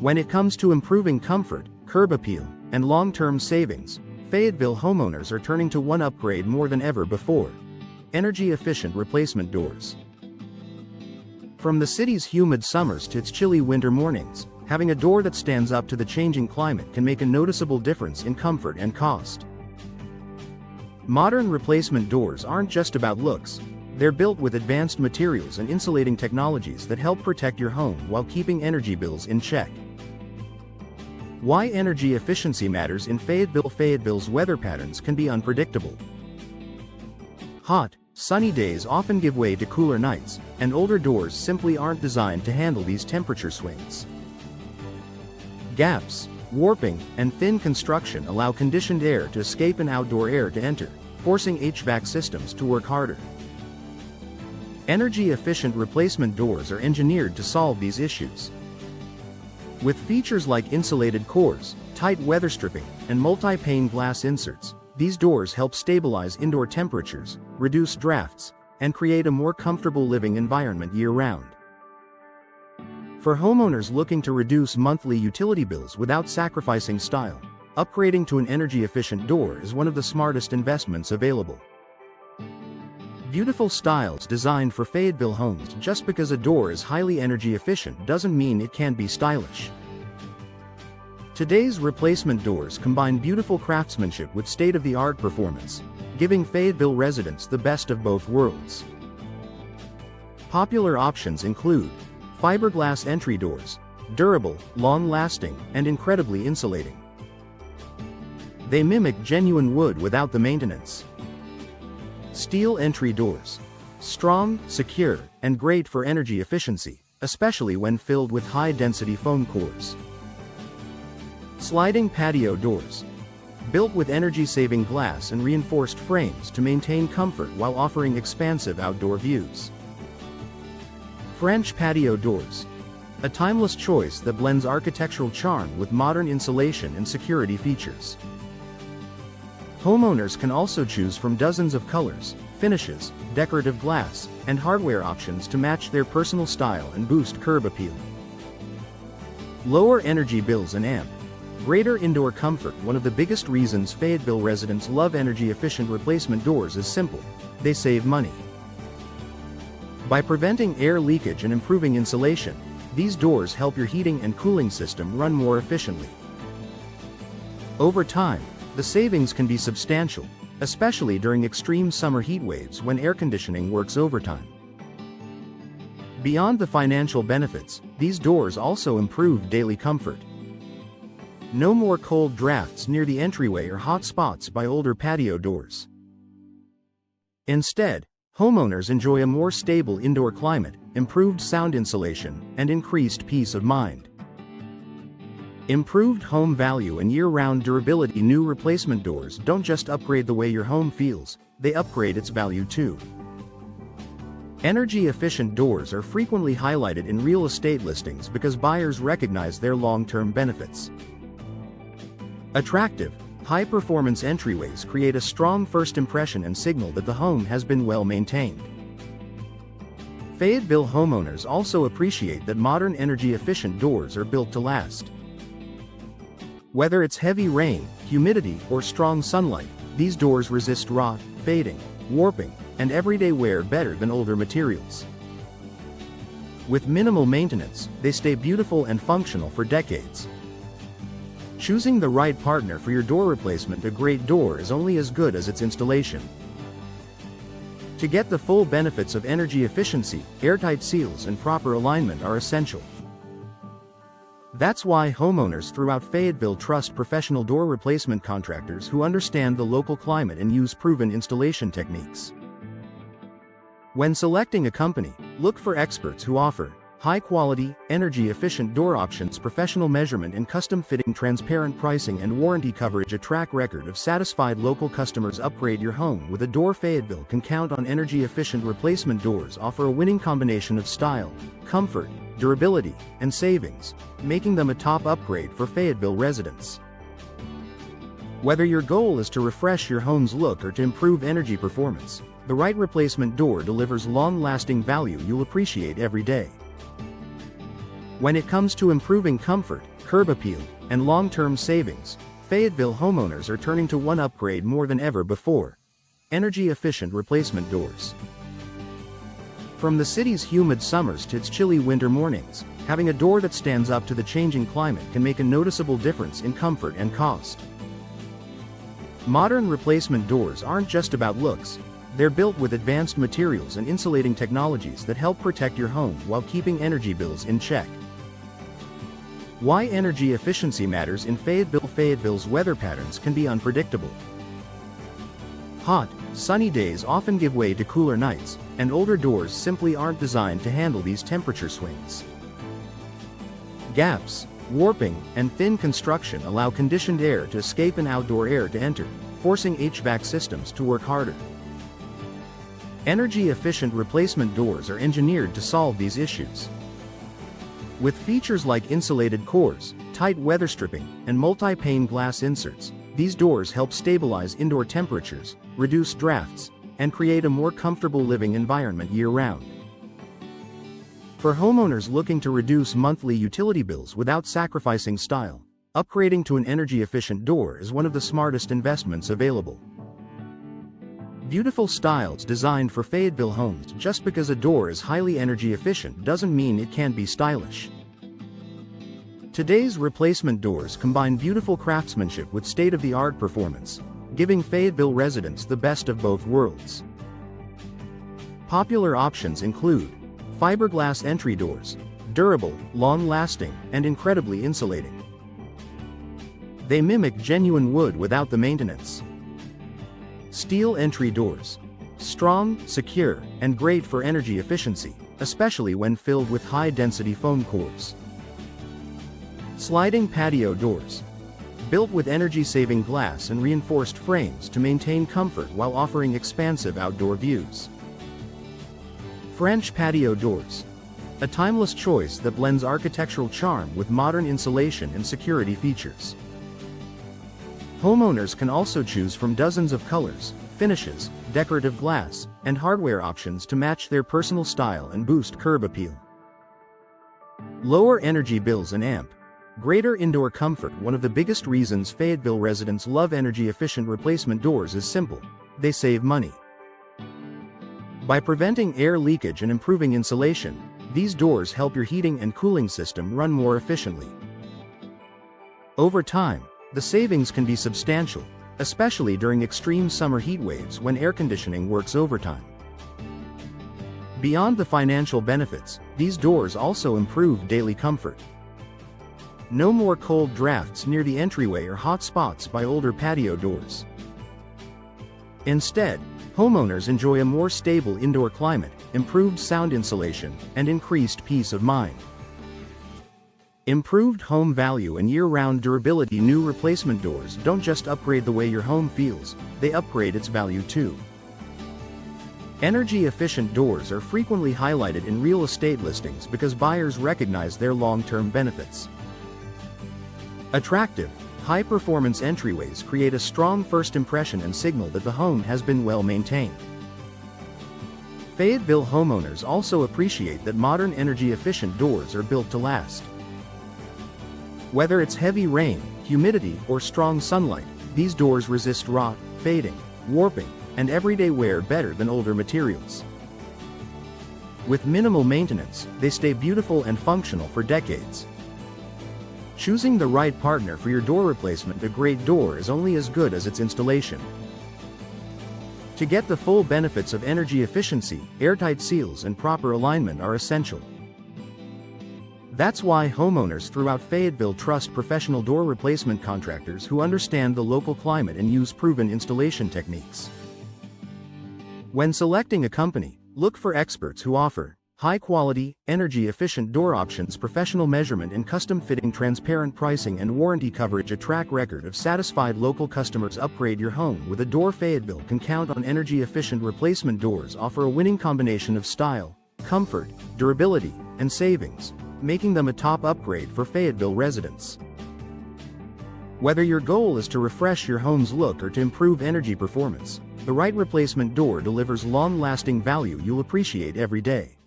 When it comes to improving comfort, curb appeal, and long-term savings, Fayetteville homeowners are turning to one upgrade more than ever before: energy-efficient replacement doors. From the city's humid summers to its chilly winter mornings, having a door that stands up to the changing climate can make a noticeable difference in comfort and cost. Modern replacement doors aren't just about looks. They're built with advanced materials and insulating technologies that help protect your home while keeping energy bills in check. Why energy efficiency matters in Fayetteville. Fayetteville's weather patterns can be unpredictable. Hot, sunny days often give way to cooler nights, and older doors simply aren't designed to handle these temperature swings. Gaps, warping, and thin construction allow conditioned air to escape and outdoor air to enter, forcing HVAC systems to work harder. Energy-efficient replacement doors are engineered to solve these issues. With features like insulated cores, tight weather stripping, and multi-pane glass inserts, these doors help stabilize indoor temperatures, reduce drafts, and create a more comfortable living environment year-round. For homeowners looking to reduce monthly utility bills without sacrificing style, upgrading to an energy-efficient door is one of the smartest investments available. Beautiful styles designed for Fayetteville homes. Just because a door is highly energy efficient doesn't mean it can't be stylish. Today's replacement doors combine beautiful craftsmanship with state-of-the-art performance, giving Fayetteville residents the best of both worlds. Popular options include fiberglass entry doors, durable, long-lasting, and incredibly insulating. They mimic genuine wood without the maintenance. Steel entry doors. Strong, secure, and great for energy efficiency, especially when filled with high-density foam cores. Sliding patio doors. Built with energy-saving glass and reinforced frames to maintain comfort while offering expansive outdoor views. French patio doors. A timeless choice that blends architectural charm with modern insulation and security features. Homeowners can also choose from dozens of colors, finishes, decorative glass, and hardware options to match their personal style and boost curb appeal. Lower energy bills and greater indoor comfort. One of the biggest reasons Fayetteville residents love energy-efficient replacement doors is simple: they save money. By preventing air leakage and improving insulation, these doors help your heating and cooling system run more efficiently. Over time, the savings can be substantial, especially during extreme summer heat waves when air conditioning works overtime. Beyond the financial benefits, these doors also improve daily comfort. No more cold drafts near the entryway or hot spots by older patio doors. Instead, homeowners enjoy a more stable indoor climate, improved sound insulation, and increased peace of mind. Improved home value and year-round durability. New replacement doors don't just upgrade the way your home feels, they upgrade its value too. Energy-efficient doors are frequently highlighted in real estate listings because buyers recognize their long-term benefits. Attractive, high-performance entryways create a strong first impression and signal that the home has been well maintained. Fayetteville homeowners also appreciate that modern energy-efficient doors are built to last. Whether it's heavy rain, humidity, or strong sunlight, these doors resist rot, fading, warping, and everyday wear better than older materials. With minimal maintenance, they stay beautiful and functional for decades. Choosing the right partner for your door replacement. A great door is only as good as its installation. To get the full benefits of energy efficiency, airtight seals and proper alignment are essential. That's why homeowners throughout Fayetteville trust professional door replacement contractors who understand the local climate and use proven installation techniques. When selecting a company, look for experts who offer high-quality, energy-efficient door options, professional measurement and custom fitting, transparent pricing and warranty coverage. A track record of satisfied local customers. Upgrade your home with a door. Fayetteville can count on energy-efficient replacement doors. Offer a winning combination of style, comfort, durability, and savings, making them a top upgrade for Fayetteville residents. Whether your goal is to refresh your home's look or to improve energy performance, the right replacement door delivers long-lasting value you'll appreciate every day. When it comes to improving comfort, curb appeal, and long-term savings, Fayetteville homeowners are turning to one upgrade more than ever before: energy-efficient replacement doors. From the city's humid summers to its chilly winter mornings, having a door that stands up to the changing climate can make a noticeable difference in comfort and cost. Modern replacement doors aren't just about looks. They're built with advanced materials and insulating technologies that help protect your home while keeping energy bills in check. Why energy efficiency matters in Fayetteville. Fayetteville's weather patterns can be unpredictable. Hot, sunny days often give way to cooler nights, and older doors simply aren't designed to handle these temperature swings. Gaps, warping, and thin construction allow conditioned air to escape and outdoor air to enter, forcing HVAC systems to work harder. Energy-efficient replacement doors are engineered to solve these issues. With features like insulated cores, tight weather stripping, and multi-pane glass inserts, these doors help stabilize indoor temperatures, reduce drafts, and create a more comfortable living environment year-round. For homeowners looking to reduce monthly utility bills without sacrificing style, upgrading to an energy-efficient door is one of the smartest investments available. Beautiful styles designed for Fayetteville homes. Just because a door is highly energy efficient doesn't mean it can't be stylish. Today's replacement doors combine beautiful craftsmanship with state-of-the-art performance, giving Fayetteville residents the best of both worlds. Popular options include fiberglass entry doors, durable, long-lasting, and incredibly insulating. They mimic genuine wood without the maintenance. Steel entry doors. Strong, secure, and great for energy efficiency, especially when filled with high-density foam cores. Sliding patio doors. Built with energy-saving glass and reinforced frames to maintain comfort while offering expansive outdoor views. French patio doors. A timeless choice that blends architectural charm with modern insulation and security features. Homeowners can also choose from dozens of colors, finishes, decorative glass, and hardware options to match their personal style and boost curb appeal. Lower energy bills and amp. Greater indoor comfort. One of the biggest reasons Fayetteville residents love energy-efficient replacement doors is simple: they save money. By preventing air leakage and improving insulation, these doors help your heating and cooling system run more efficiently. Over time, the savings can be substantial, especially during extreme summer heat waves when air conditioning works overtime. Beyond the financial benefits, these doors also improve daily comfort. No more cold drafts near the entryway or hot spots by older patio doors. Instead, homeowners enjoy a more stable indoor climate, improved sound insulation, and increased peace of mind. Improved home value and year-round durability. New replacement doors don't just upgrade the way your home feels, they upgrade its value too. Energy-efficient doors are frequently highlighted in real estate listings because buyers recognize their long-term benefits. Attractive, high-performance entryways create a strong first impression and signal that the home has been well maintained. Fayetteville homeowners also appreciate that modern energy-efficient doors are built to last. Whether it's heavy rain, humidity, or strong sunlight, these doors resist rot, fading, warping, and everyday wear better than older materials. With minimal maintenance, they stay beautiful and functional for decades. Choosing the right partner for your door replacement. A great door is only as good as its installation. To get the full benefits of energy efficiency, airtight seals and proper alignment are essential. That's why homeowners throughout Fayetteville trust professional door replacement contractors who understand the local climate and use proven installation techniques. When selecting a company, look for experts who offer high-quality, energy-efficient door options, professional measurement and custom-fitting, transparent pricing and warranty coverage. A track record of satisfied local customers. Upgrade your home with a door. Fayetteville can count on energy-efficient replacement doors. Offer a winning combination of style, comfort, durability, and savings, making them a top upgrade for Fayetteville residents. Whether your goal is to refresh your home's look or to improve energy performance, the right replacement door delivers long-lasting value you'll appreciate every day.